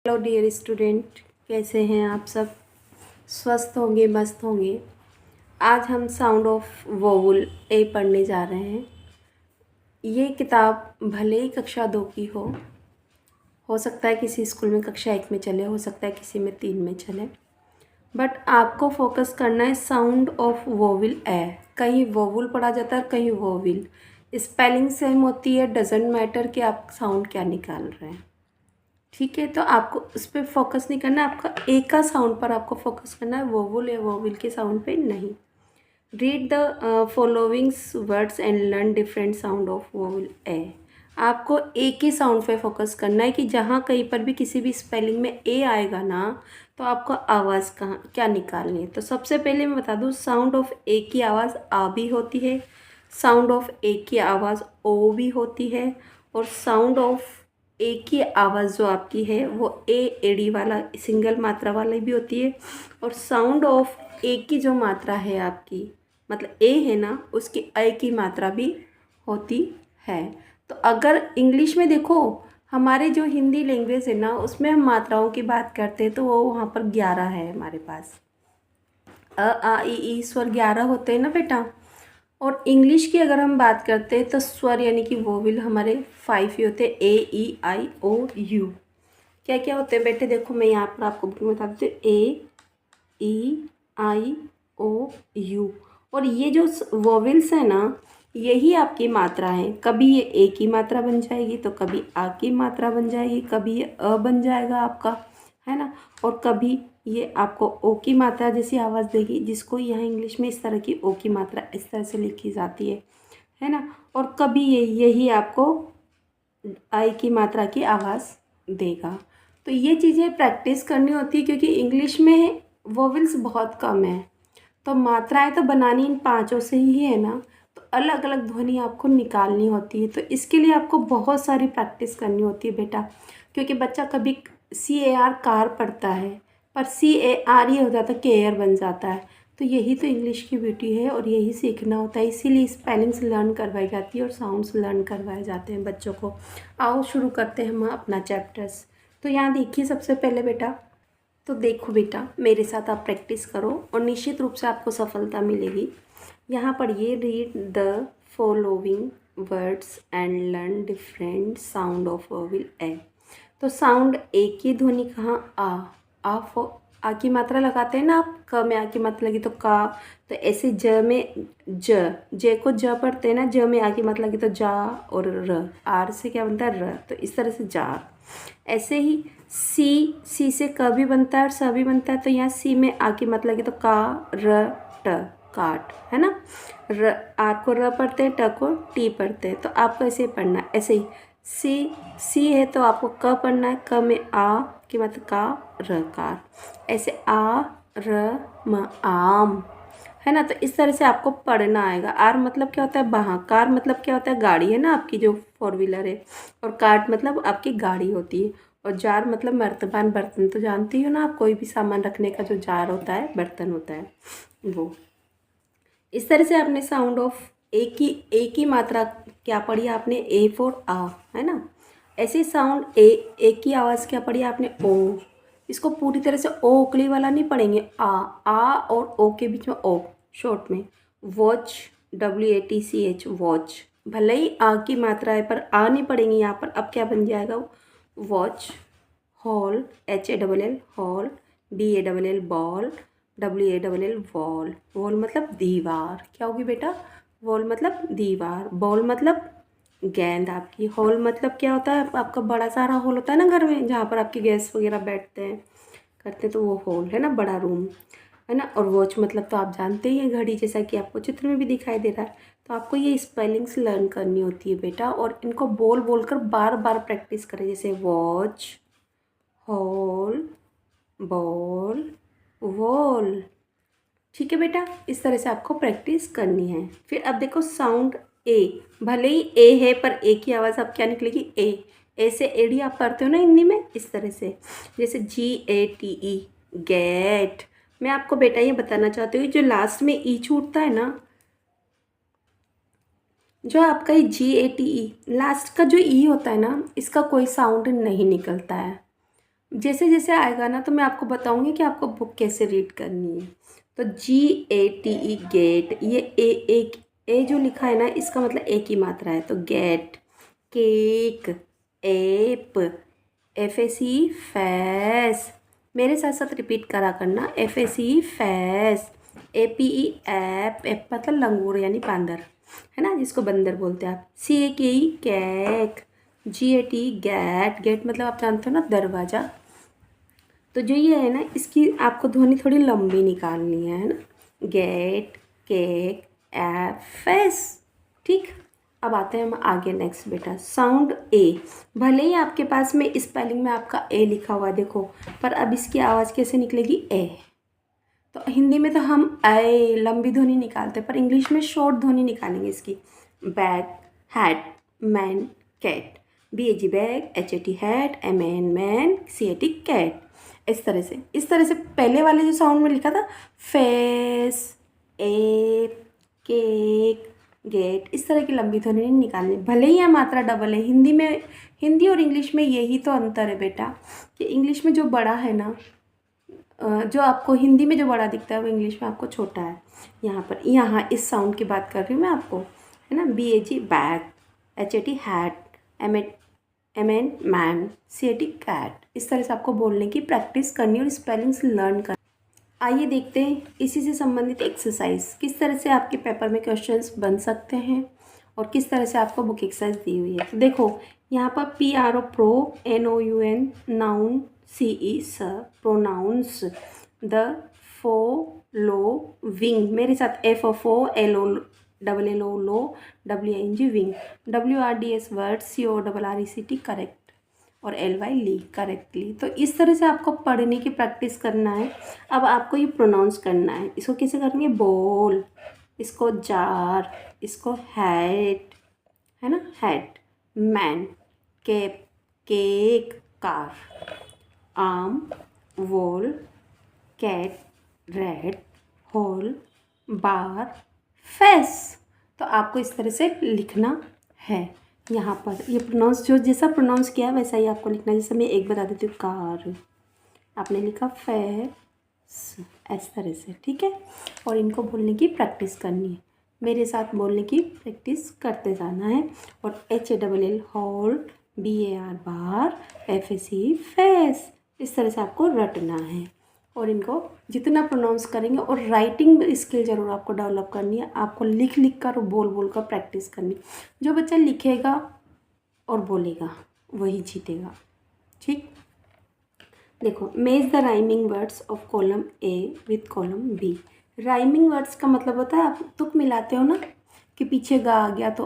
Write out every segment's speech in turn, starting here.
Hello dear student, कैसे हैं आप सब? स्वस्थ होंगे, मस्त होंगे। आज हम साउंड ऑफ वोवल ए पढ़ने जा रहे हैं। ये किताब भले ही कक्षा 2 की हो सकता है किसी स्कूल में कक्षा 1 में चले, हो सकता है किसी में 3 में चले, बट आपको फोकस करना है साउंड ऑफ वोवल ए। कहीं वोवल पढ़ा जाता है, कहीं वोवल। स्पेलिंग सेम होती है, डजेंट मैटर कि आप साउंड क्या निकाल रहे हैं। ठीक है, तो आपको उस पर फोकस नहीं करना है, आपका एक का साउंड पर आपको फोकस करना है, वोवल या वोवल के साउंड पे नहीं। Read the followings words and learn different sound of vowel A. आपको एक ही साउंड पे फोकस करना है कि जहाँ कहीं पर भी किसी भी स्पेलिंग में ए आएगा ना, तो आपको आवाज़ कहाँ क्या निकालनी है। तो सबसे पहले मैं बता दूँ, साउंड ऑफ ए की आवाज़ आ भी होती है, साउंड ऑफ ए की आवाज़ ओ भी होती है, और साउंड ऑफ ए की आवाज़ जो आपकी है वो ए एडी वाला सिंगल मात्रा वाली भी होती है, और साउंड ऑफ ए की जो मात्रा है आपकी, मतलब ए है ना, उसकी ए की मात्रा भी होती है। तो अगर इंग्लिश में देखो, हमारे जो हिंदी लैंग्वेज है ना, उसमें हम मात्राओं की बात करते हैं तो वो वहाँ पर 11 है हमारे पास। अ आ ई स्वर 11 होते हैं ना बेटा। और इंग्लिश की अगर हम बात करते हैं तो स्वर यानी कि वोवेल हमारे 5 ही होते हैं, ए ई आई ओ यू। क्या क्या होते हैं बेटे? देखो मैं यहाँ पर आपको बुक में बता देती हूँ, ए ई आई ओ यू। और ये जो वोवेल्स है ना, यही आपकी मात्रा है। कभी ये ए की मात्रा बन जाएगी, तो कभी आ की मात्रा बन जाएगी, कभी ये अ बन जाएगा आपका, है ना, और कभी ये आपको ओ की मात्रा जैसी आवाज़ देगी, जिसको यहाँ इंग्लिश में इस तरह की ओ की मात्रा इस तरह से लिखी जाती है ना। और कभी ये यही आपको आई की मात्रा की आवाज़ देगा। तो ये चीज़ें प्रैक्टिस करनी होती है, क्योंकि इंग्लिश में वोवेल्स बहुत कम है, तो मात्राएं तो बनानी इन पांचों से ही है ना, तो अलग अलग ध्वनि आपको निकालनी होती है। तो इसके लिए आपको बहुत सारी प्रैक्टिस करनी होती है बेटा, क्योंकि बच्चा कभी सी ए आर कार पढ़ता है, पर सी ए आर ही हो जाता है, केयर बन जाता है। तो यही तो इंग्लिश की ब्यूटी है, और यही सीखना होता है, इसीलिए स्पेलिंग्स लर्न करवाई जाती है और साउंड्स लर्न करवाए जाते हैं बच्चों को। आओ शुरू करते हैं हम अपना चैप्टर्स। तो यहाँ देखिए सबसे पहले बेटा, तो देखो बेटा, मेरे साथ आप प्रैक्टिस करो और निश्चित रूप से आपको सफलता मिलेगी। यहाँ पढ़िए, read the following words and learn different sound of vowel A. तो साउंड ए की ध्वनि कहाँ? आ आ की मात्रा लगाते हैं ना आप, क में आ की मात्रा लगी तो का। तो ऐसे ज में जे को ज पढ़ते हैं ना, ज में आ की मात्रा लगी तो जा, और र आर से क्या बनता है? र। तो इस तरह से जार। ऐसे ही सी से क भी बनता है और स भी बनता है, तो यहाँ सी में आ की मात्रा लगी तो का र ट, काट, है ना। र आर को र पढ़ते हैं, ट को टी पढ़ते हैं। तो आपको ऐसे पढ़ना है। ऐसे ही सी है तो आपको क पढ़ना है, क में आ की मतलब का र, कार। ऐसे आ र म आम, है ना। तो इस तरह से आपको पढ़ना आएगा। आर मतलब क्या होता है? वहाँ। कार मतलब क्या होता है? गाड़ी, है ना आपकी जो 4 व्हीलर है। और कार्ट मतलब आपकी गाड़ी होती है। और जार मतलब मर्तबान, बर्तन तो जानती हो ना आप, कोई भी सामान रखने का जो जार होता है, बर्तन होता है वो। इस तरह से आपने साउंड ऑफ ए की मात्रा क्या पढ़ी आपने? ए फॉर आ, है ना। ऐसे साउंड ए की आवाज़ क्या पढ़ी आपने? ओ। इसको पूरी तरह से ओ उकली वाला नहीं पढ़ेंगे। आ और ओ के बीच में ओ, शॉर्ट में। Watch, WATCH, watch. भले ही आ की मात्रा है, पर आ नहीं पढ़ेंगे यहाँ पर। अब क्या बन जाएगा? Watch. Hall, HALL, hall. BALL, ball. WALL, wall. Wall मतलब दीवार। क्या होगी बेटा? वॉल मतलब दीवार। बॉल मतलब गेंद आपकी। हॉल मतलब क्या होता है? आपका बड़ा सारा हॉल होता है ना घर में, जहाँ पर आपके गेस्ट वगैरह बैठते हैं, करते हैं, तो वो हॉल है ना, बड़ा रूम, है ना। और वॉच मतलब तो आप जानते ही हैं, घड़ी, जैसा कि आपको चित्र में भी दिखाई दे रहा है। तो आपको ये स्पेलिंग्स लर्न करनी होती है बेटा, और इनको बोल बोल कर बार बार प्रैक्टिस करें, जैसे वॉच, हॉल, बॉल, वॉल। ठीक है बेटा, इस तरह से आपको प्रैक्टिस करनी है। फिर अब देखो साउंड ए, भले ही ए है पर ए की आवाज़ अब क्या निकलेगी? ए से एडी आप पढ़ते हो ना हिंदी में, इस तरह से, जैसे GATE, गेट। मैं आपको बेटा ये बताना चाहती हूँ, जो लास्ट में ई छूटता है ना, जो आपका ये GATE लास्ट का जो ई होता है ना, इसका कोई साउंड नहीं निकलता है। जैसे जैसे आएगा ना तो मैं आपको बताऊंगी कि आपको बुक कैसे रीड करनी है। तो GATE गेट, ये एक ए जो लिखा है ना इसका मतलब एक ही मात्रा है, तो गेट। केक, एप, FAC फैस, मेरे साथ साथ रिपीट करा करना, FAC फैस। APE ऐप, ऐप मतलब लंगूर यानी बांदर, है ना, जिसको बंदर बोलते हैं आप। CAKE कैक। GAT गैट, गेट मतलब आप जानते हो ना दरवाज़ा। तो जो ये है ना इसकी आपको ध्वनि थोड़ी लंबी निकालनी है ना। Gate, cake, ape, face. ठीक। अब आते हैं हम आगे नेक्स्ट बेटा, साउंड ए। भले ही आपके पास में स्पेलिंग में आपका ए लिखा हुआ है देखो, पर अब इसकी आवाज़ कैसे निकलेगी, ए। तो हिंदी में तो हम ए लंबी ध्वनि निकालते हैं, पर इंग्लिश में शॉर्ट ध्वनि निकालेंगे इसकी। Bag, hat, man, cat. BAG bag, HAT hat, MAN man, CAT cat. इस तरह से पहले वाले जो साउंड में लिखा था, फेस, एप, केक, गेट, इस तरह की लंबी ध्वनि नहीं निकालनी। भले ही यह मात्रा डबल है, हिंदी और इंग्लिश में यही तो अंतर है बेटा, कि इंग्लिश में जो बड़ा है ना, जो आपको हिंदी में जो बड़ा दिखता है वो इंग्लिश में आपको छोटा है। यहाँ इस साउंड की बात कर रही हूँ मैं आपको, है ना। BAG bag, HAT hat, MAN man, CAT cat. इस तरह से आपको बोलने की प्रैक्टिस करनी और स्पेलिंग्स लर्न करनी। आइए देखते हैं इसी से संबंधित एक्सरसाइज, किस तरह से आपके पेपर में क्वेश्चंस बन सकते हैं और किस तरह से आपको बुक एक्सरसाइज दी हुई है। तो देखो यहाँ पर PRO pro, NOUN noun, CE सर, प्रोनाउंस। द फॉलोइंग, मेरे साथ FOO LO LLO लो, WING wing, WRDS word, CORRECT correct, और LY ली करेक्टली। तो इस तरह से आपको पढ़ने की प्रैक्टिस करना है। अब आपको ये प्रोनाउंस करना है, इसको कैसे करेंगे, बोल, इसको जार, इसको हैट, है ना, hat, man, cap, cake, car, आम, वॉल, कैट, रेड, हॉल, बार, फेस। तो आपको इस तरह से लिखना है। यहाँ पर ये प्रोनाउंस जो जैसा प्रोनाउंस किया है वैसा ही आपको लिखना है। जैसे मैं एक बता देती हूँ, कार, आपने लिखा फेस, इस तरह से, ठीक है। और इनको बोलने की प्रैक्टिस करनी है, मेरे साथ बोलने की प्रैक्टिस करते जाना है। और HALL हॉल, BAR बार, FAC फेस, इस तरह से आपको रटना है। और इनको जितना प्रोनाउंस करेंगे, और राइटिंग स्किल ज़रूर आपको डेवलप करनी है। आपको लिख लिख कर और बोल बोल कर प्रैक्टिस करनी। जो बच्चा लिखेगा और बोलेगा वही जीतेगा, ठीक। देखो, मेज the rhyming words of column A with column B। Rhyming words का मतलब होता है आप तुक मिलाते हो ना, कि पीछे गा आ गया तो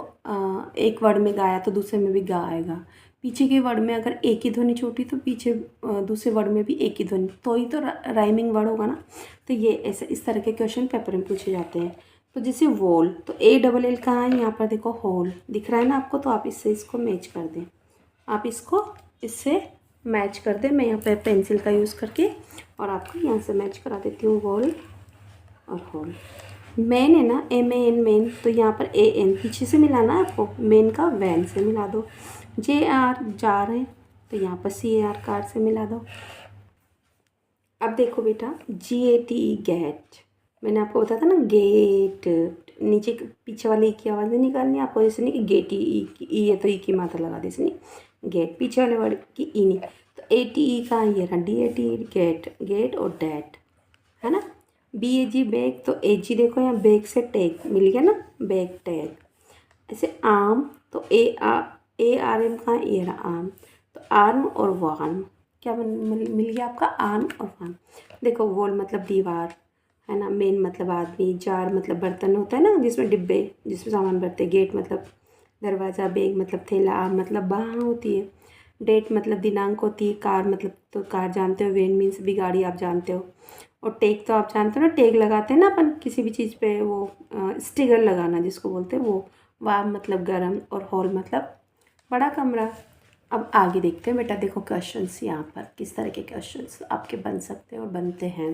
एक वर्ड में गाया तो दूसरे में भी गा आएगा। पीछे के वर्ड में अगर एक ही ध्वनि छोटी तो पीछे दूसरे वर्ड में भी एक ही ध्वनि, तो ही तो राइमिंग वर्ड होगा ना। तो ये ऐसे इस तरह के क्वेश्चन पेपर में पूछे जाते हैं। तो जैसे वॉल, तो ALL कहाँ है, यहाँ पर देखो होल दिख रहा है ना आपको, तो आप इससे इसको मैच कर दें, आप इसको इससे मैच कर दें। मैं यहाँ पे पेंसिल का यूज़ करके और आपको यहाँ से मैच करा देती हूँ, वॉल और होल। मैन है ना, MAN मैन, तो यहाँ पर AN पीछे से मिलाना है आपको, मैन का वैन से मिला दो। JR जार है, तो यहाँ पर CAR कार से मिला दो। अब देखो बेटा, GATE गेट, मैंने आपको बताया था ना गेट, नीचे पीछे वाले ई की आवाज़ नहीं निकालनी आपको, जैसे नहीं कि गेटी ई है तो ई की मात्रा लगा दे, जैसे नहीं गेट, पीछे वाले वर्ड की ई नहीं। तो ATE का ये रहा, DATE गेट, गेट और डैट, है ना। BAG बैग, तो AG देखो यहाँ बैग से टैग मिल गया ना, बैग टैग। ऐसे आम, तो ARM का ये रहा आम, तो आर्म और वार्म, क्या मिल गया आपका, आर्म और वार्म। देखो, वॉल मतलब दीवार, है ना। मेन मतलब आदमी, जार मतलब बर्तन होता है ना जिसमें डिब्बे, जिसमें सामान भरते। गेट मतलब दरवाज़ा, बैग मतलब थैला, आर्म मतलब बाँह होती है। डेट मतलब दिनांक होती है। कार मतलब तो कार जानते हो, वैन मीन्स भी गाड़ी आप जानते हो। और टैग तो आप जानते हो ना, टैग लगाते हैं ना अपन किसी भी चीज़ पे, वो स्टिकर लगाना जिसको बोलते हैं वो। वार्म मतलब गर्म, और हॉल मतलब बड़ा कमरा। अब आगे देखते हैं बेटा, देखो क्वेश्चंस यहाँ पर किस तरह के क्वेश्चंस आपके बन सकते हैं और बनते हैं।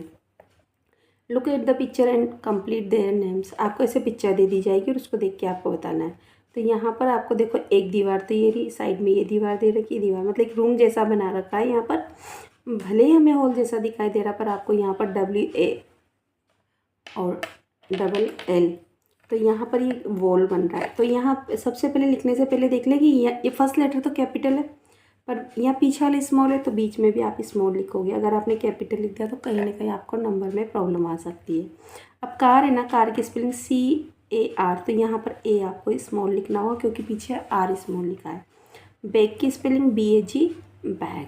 Look at the picture and complete their names. आपको ऐसे पिक्चर दे दी जाएगी और उसको देख के आपको बताना है। तो यहाँ पर आपको देखो एक दीवार, तो ये रही साइड में, ये दीवार दे रखी है, दीवार मतलब एक रूम जैसा बना रखा है यहाँ पर। भले ही हमें होल जैसा दिखाई दे रहा, पर आपको यहाँ पर WA और LL, तो यहाँ पर ये वॉल बन रहा है। तो यहाँ सबसे पहले लिखने से पहले देख लें कि ये फर्स्ट लेटर तो कैपिटल है, पर यहाँ पीछे वाले स्मॉल है, तो बीच में भी आप स्मॉल लिखोगे। अगर आपने कैपिटल लिख दिया तो कहीं ना कहीं आपको नंबर में प्रॉब्लम आ सकती है। अब कार है ना, कार की स्पेलिंग CAR, तो यहाँ पर A आपको स्मॉल लिखना होगा क्योंकि पीछे R स्मॉल लिखा है। बैग की spelling BAG, bag.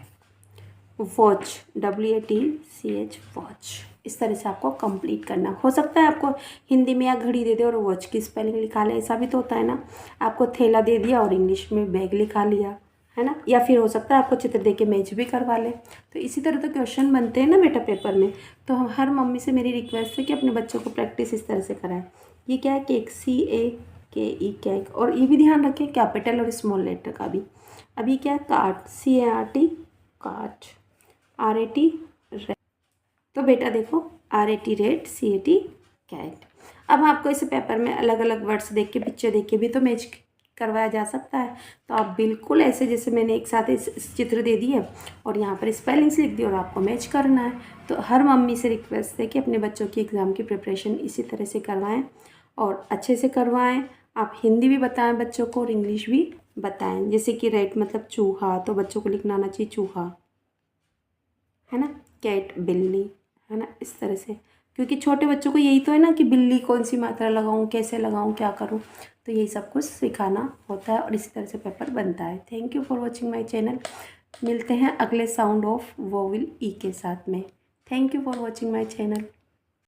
Watch WATCH, watch. इस तरह से आपको कंप्लीट करना। हो सकता है आपको हिंदी में या घड़ी दे दे और वॉच की स्पेलिंग लिखा ले, ऐसा भी तो होता है ना। आपको थैला दे दिया और इंग्लिश में बैग लिखा लिया, है ना। या फिर हो सकता है आपको चित्र दे के मैच भी करवा ले। तो इसी तरह तो क्वेश्चन बनते हैं ना बेटा पेपर में। तो हर मम्मी से मेरी रिक्वेस्ट है कि अपने बच्चों को प्रैक्टिस इस तरह से कराएं। ये क्या है, केक, CAKE, केक। और ये भी ध्यान रखें कैपिटल और स्मॉल लेटर का भी। अभी क्या है, cart, CART, cart. RAT, red. तो बेटा देखो, RAT रेड, CAT कैट। अब आपको इस पेपर में अलग अलग वर्ड्स देख के, पिक्चर देख के भी तो मैच करवाया जा सकता है। तो आप बिल्कुल ऐसे जैसे मैंने एक साथ इस चित्र दे दिए और यहाँ पर स्पेलिंग्स लिख दी और आपको मैच करना है। तो हर मम्मी से रिक्वेस्ट है कि अपने बच्चों की एग्ज़ाम की प्रिपरेशन इसी तरह से करवाएं और अच्छे से करवाएं। आप हिंदी भी बताएं बच्चों को और इंग्लिश भी बताएं। जैसे कि रेट मतलब चूहा, तो बच्चों को लिखना आना चाहिए चूहा, है ना। कैट, बिल्ली, है ना, इस तरह से। क्योंकि छोटे बच्चों को यही तो है ना कि बिल्ली कौन सी मात्रा लगाऊं, कैसे लगाऊं, क्या करूं। तो यही सब कुछ सिखाना होता है और इसी तरह से पेपर बनता है। Thank you for watching my channel. मिलते हैं अगले साउंड ऑफ वोवेल ई के साथ में। Thank you for watching my channel.